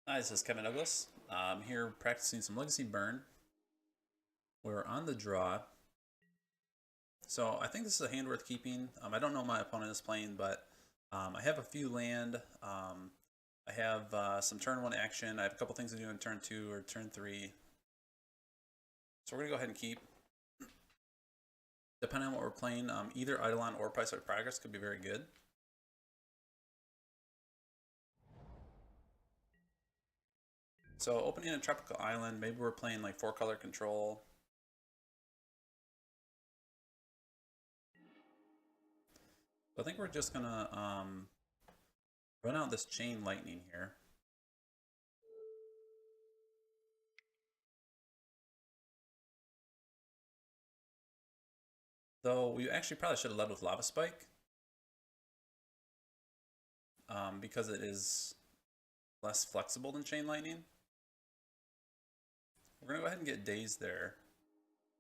Hi, this is Kevin Douglas. I'm here practicing some Legacy Burn. We're on the draw. So I think this is a hand worth keeping. I don't know what my opponent is playing, but I have a few land. I have some turn 1 action. I have a couple things to do in turn 2 or turn 3. So we're going to go ahead and keep. Depending on what we're playing, either Eidolon or Price of Progress could be very good. So opening a Tropical Island, maybe we're playing like 4-color control. So I think we're just gonna run out this Chain Lightning here. Though we actually probably should have led with Lava Spike. Because it is less flexible than Chain Lightning. We're going to go ahead and get Daze there.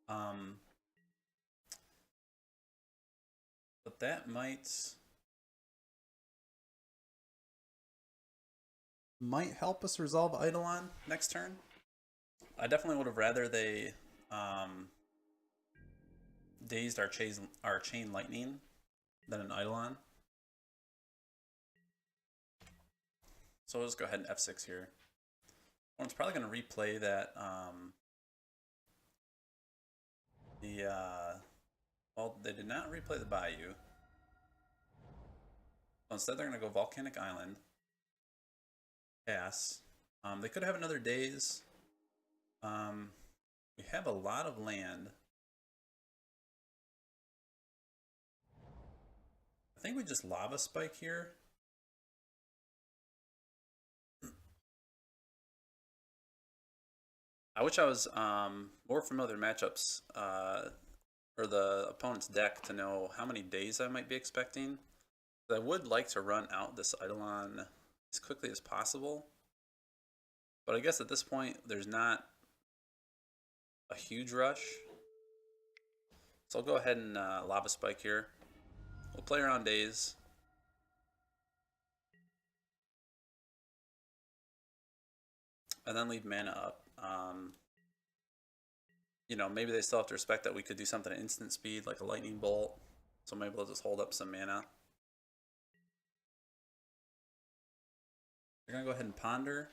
But that might help us resolve Eidolon next turn. I definitely would have rather they dazed our Chain Lightning than an Eidolon. So we'll just go ahead and F6 here. One's probably going to replay that well, they did not replay the Bayou. So instead they're going to go Volcanic Island. Pass. They could have another Daze. We have a lot of land. I think we just Lava Spike here. I wish I was more familiar with matchups or the opponent's deck to know how many days I might be expecting. I would like to run out this Eidolon as quickly as possible. But I guess at this point, there's not a huge rush. So I'll go ahead and Lava Spike here. We'll play around days. And then leave mana up. You know, maybe they still have to respect that we could do something at instant speed, like a lightning bolt. So maybe they'll just hold up some mana. We're gonna go ahead and ponder.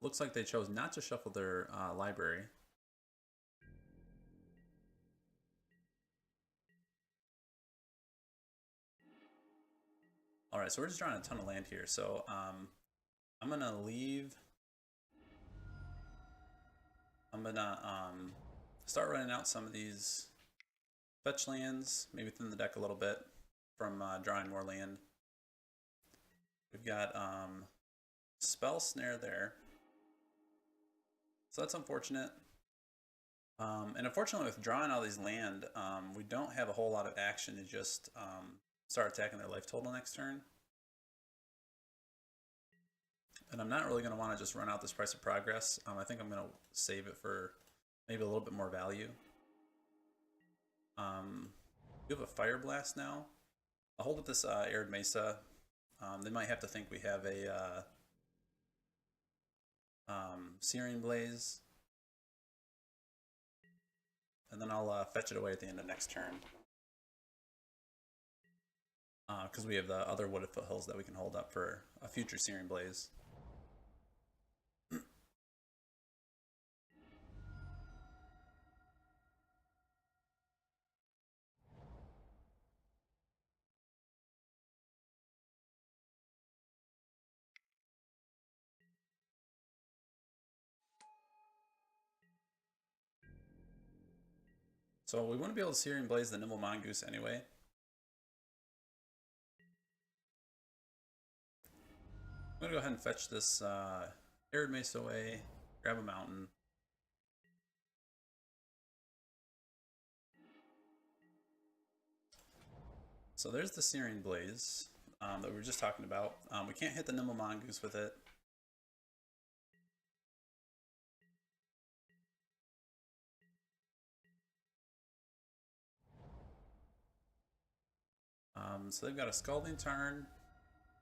Looks like they chose not to shuffle their library. All right, so we're just drawing a ton of land here. So I'm gonna leave. I'm gonna start running out some of these fetch lands, maybe thin the deck a little bit from drawing more land. We've got Spell Snare there. So that's unfortunate. And unfortunately with drawing all these land, we don't have a whole lot of action to just start attacking their life total next turn. And I'm not really going to want to just run out this Price of Progress. I think I'm going to save it for maybe a little bit more value. We have a Fire Blast now. I'll hold with this Arid Mesa. They might have to think we have a Searing Blaze. And then I'll fetch it away at the end of next turn. Because we have the other Wooded Foothills that we can hold up for a future Searing Blaze. So we want to be able to Searing Blaze the Nimble Mongoose anyway. I'm going to go ahead and fetch this Arid Mace away, grab a mountain. So there's the Searing Blaze that we were just talking about. We can't hit the Nimble Mongoose with it. So they've got a Scalding Tarn.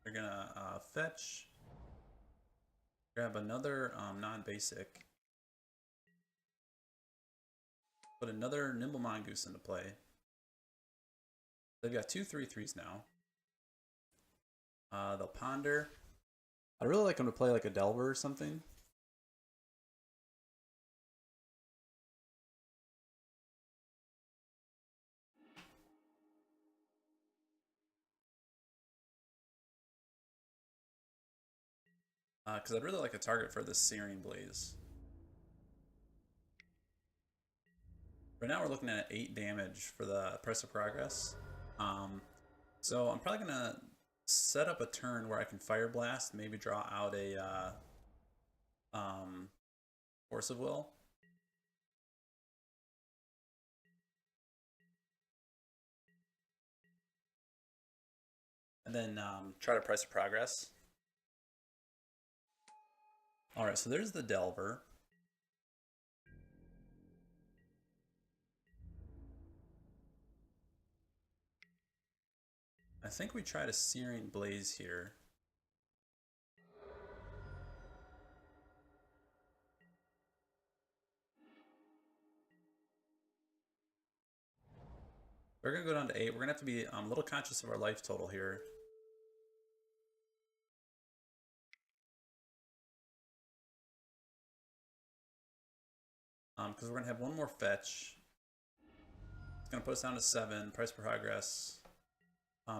They're gonna fetch, grab another non-basic, put another Nimble Mongoose into play. They've got 2 3/3s now. They'll ponder. I really like them to play like a Delver or something. Because I'd really like a target for this Searing Blaze. Right now we're looking at 8 damage for the Price of Progress. So I'm probably going to set up a turn where I can Fire Blast, maybe draw out a Force of Will. And then try to Price of Progress. Alright, so there's the Delver. I think we try to Searing Blaze here. We're going to go down to 8. We're going to have to be a little conscious of our life total here. Because we're going to have one more fetch. It's going to put us down to 7. Price per progress.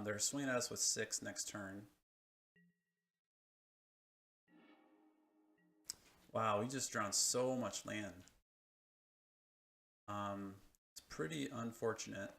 They're swinging at us with 6 next turn. Wow, we just drawn so much land. It's pretty unfortunate.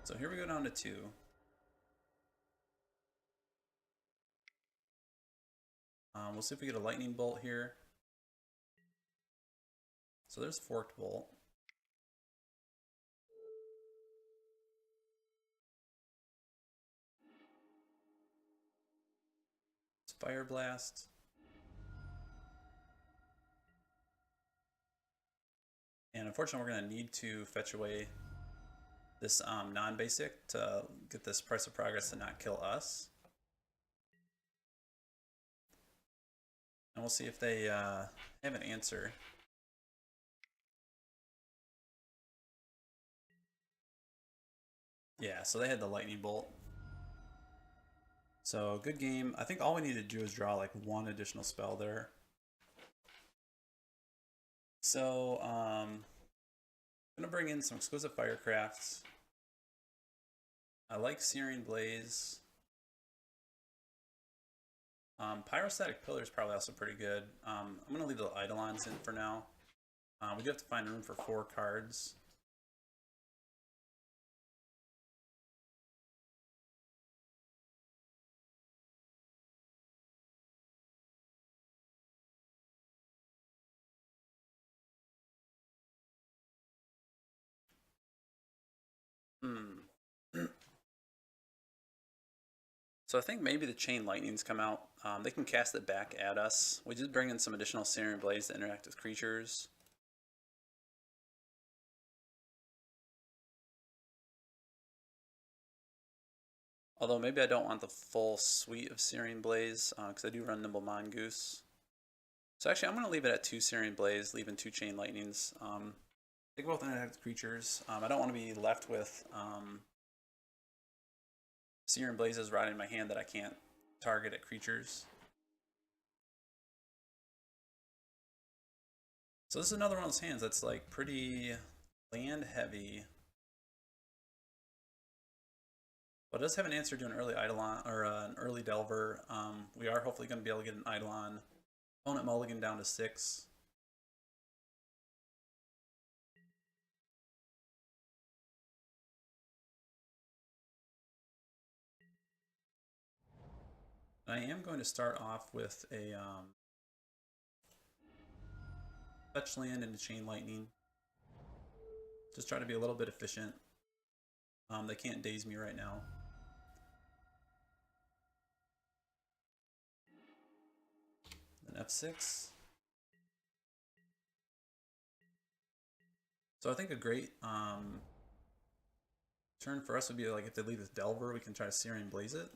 So here we go down to 2. We'll see if we get a Lightning Bolt here. So there's Forked Bolt. It's Fire Blast. And unfortunately, we're going to need to fetch away this non-basic to get this Price of Progress to not kill us. And we'll see if they have an answer. Yeah, so they had the Lightning Bolt. So good game. I think all we need to do is draw like 1 additional spell there. So I'm gonna bring in some Exquisite Firecrafts. I like Searing Blaze. Pyrostatic Pillar is probably also pretty good. I'm gonna leave the Eidolons in for now. We do have to find room for 4 cards. So I think maybe the Chain Lightnings come out. They can cast it back at us. We did bring in some additional Searing Blaze to interact with creatures. Although maybe I don't want the full suite of Searing Blaze, because I do run Nimble Mongoose. So actually I'm going to leave it at 2 Searing Blaze, leaving 2 Chain Lightnings. They can both interact with creatures. I don't want to be left with Searing Blazes riding in my hand that I can't target at creatures. So this is another one of those hands that's like pretty land heavy. But it does have an answer to an early Eidolon, or an early Delver. We are hopefully going to be able to get an Eidolon. Opponent mulligan down to 6. I am going to start off with a fetch land into Chain Lightning. Just try to be a little bit efficient. They can't daze me right now. Then F6. So I think a great turn for us would be like if they leave this Delver, we can try to Searing Blaze it.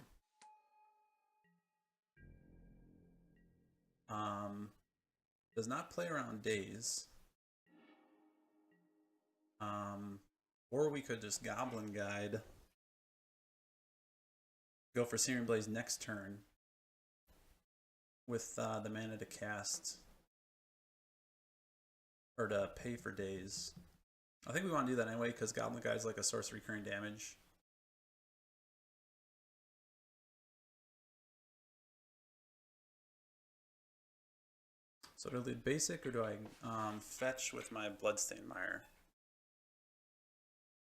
Does not play around days. Or we could just Goblin Guide. Go for Searing Blaze next turn. With the mana to cast. Or to pay for days. I think we want to do that anyway because Goblin Guide is like a source of recurring damage. So do I lead basic or do I fetch with my Bloodstained Mire?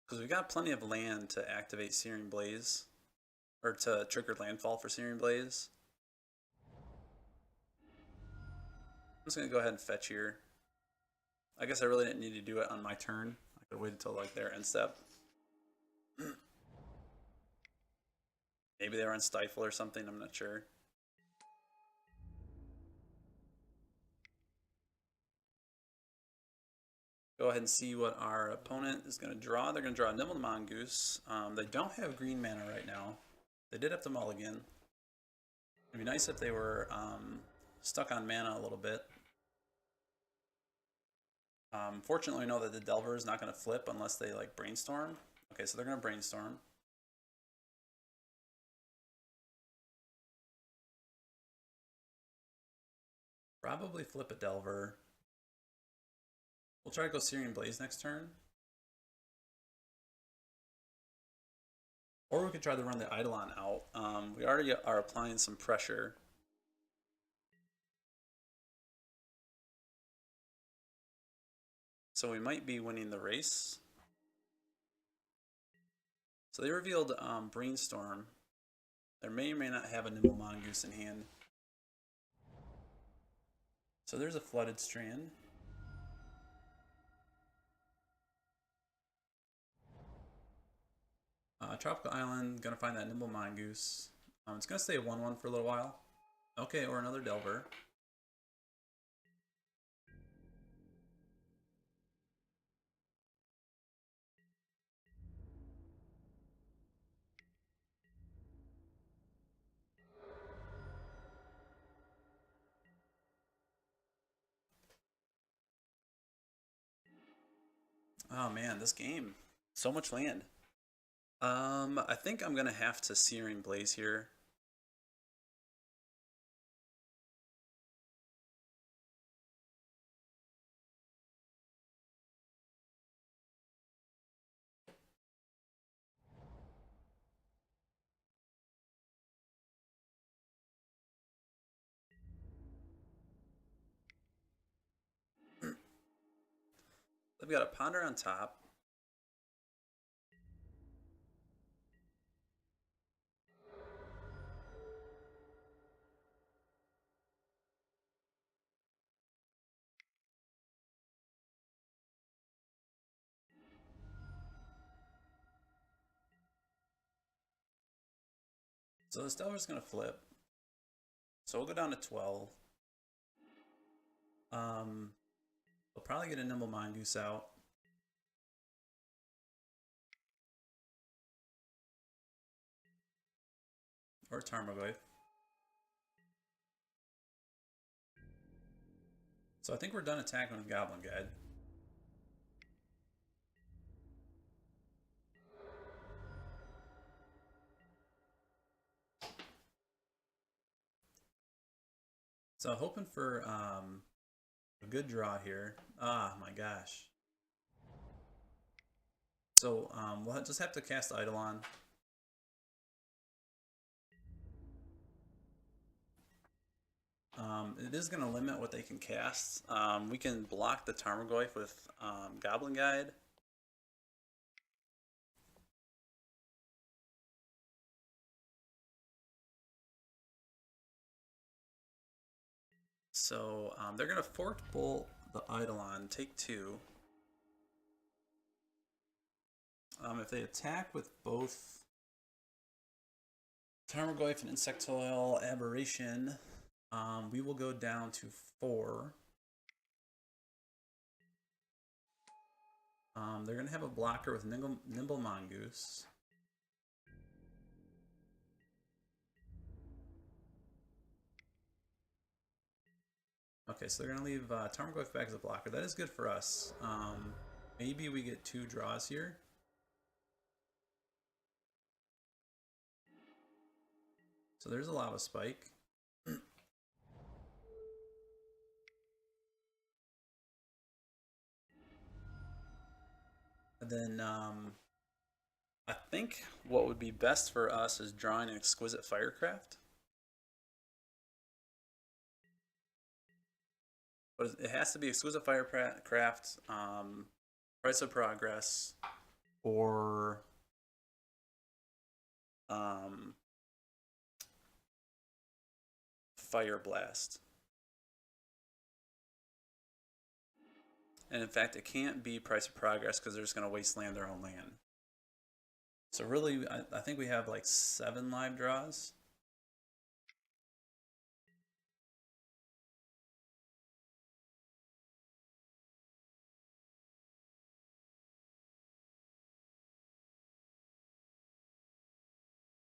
Because we've got plenty of land to activate Searing Blaze. Or to trigger landfall for Searing Blaze. I'm just going to go ahead and fetch here. I guess I really didn't need to do it on my turn. I could wait until like their end step. Maybe they were on Stifle or something, I'm not sure. Go ahead and see what our opponent is going to draw. They're going to draw a Nimble Mongoose. They don't have green mana right now. They did have to mulligan. It'd be nice if they were stuck on mana a little bit. Fortunately, we know that the Delver is not going to flip unless they like Brainstorm. Okay, so they're going to Brainstorm. Probably flip a Delver. We'll try to go Searing Blaze next turn. Or we could try to run the Eidolon out. We already are applying some pressure. So we might be winning the race. So they revealed Brainstorm. They may or may not have a Nimble Mongoose in hand. So there's a Flooded Strand. Tropical Island, gonna find that Nimble Mongoose. It's gonna stay a 1/1 for a little while. Okay, or another Delver. Oh man, this game. So much land. I think I'm gonna have to Searing Blaze here. They've got a Ponder on top. So this Delver's gonna flip. So we'll go down to 12. We'll probably get a Nimble Mongoose out. Or Tarmogoyf. So I think we're done attacking with Goblin Guide. So hoping for a good draw here. Ah, my gosh. So we'll just have to cast Eidolon. It is going to limit what they can cast. We can block the Tarmogoyf with Goblin Guide. So they're going to Forked Bolt the Eidolon, take 2. If they attack with both Tarmogoyf and Insectoil Aberration, we will go down to 4. They're going to have a blocker with Nimble Mongoose. Okay, so they're going to leave Tarmogoyf back as a blocker. That is good for us. Maybe we get 2 draws here. So there's a Lava Spike. And then I think what would be best for us is drawing an Exquisite Firecraft. But it has to be Exquisite Firecraft, Price of Progress, or Fire Blast. And in fact, it can't be Price of Progress because they're just going to wasteland their own land. So really, I think we have like 7 live draws.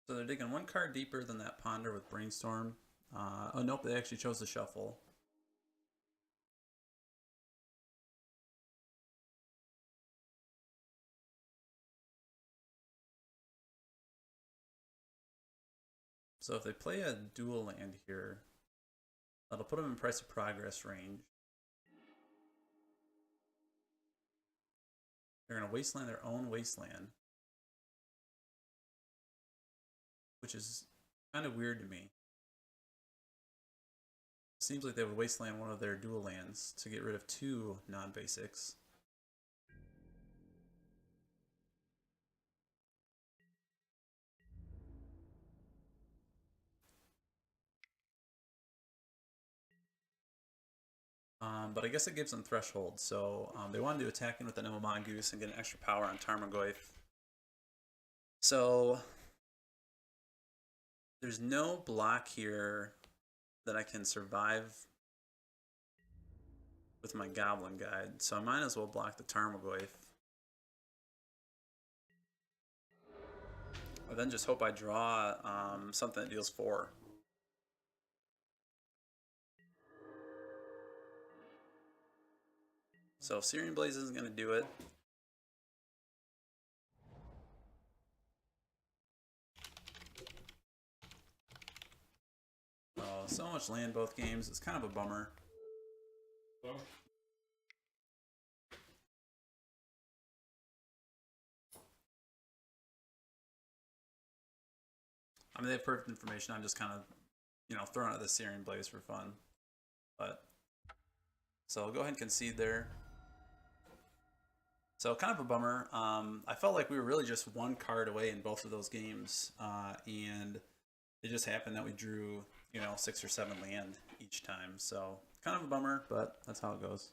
So they're digging 1 card deeper than that Ponder with Brainstorm. Oh nope, they actually chose to shuffle. So if they play a dual land here, that'll put them in Price of Progress range. They're going to wasteland their own wasteland, which is kind of weird to me. It seems like they would wasteland one of their dual lands to get rid of 2 non-basics. But I guess it gives them Threshold, so they wanted to attack in with the Nimble Mongoose and get an extra power on Tarmogoyf. So there's no block here that I can survive with my Goblin Guide, so I might as well block the Tarmogoyf. Or then just hope I draw something that deals 4. So if Searing Blaze isn't going to do it, so much land both games. It's kind of a bummer. I mean, they have perfect information. I'm just kind of, you know, throwing out the Searing Blaze for fun. But so I'll go ahead and concede there. So kind of a bummer. I felt like we were really just 1 card away in both of those games, and it just happened that we drew, you know, 6 or 7 land each time. So kind of a bummer, but that's how it goes.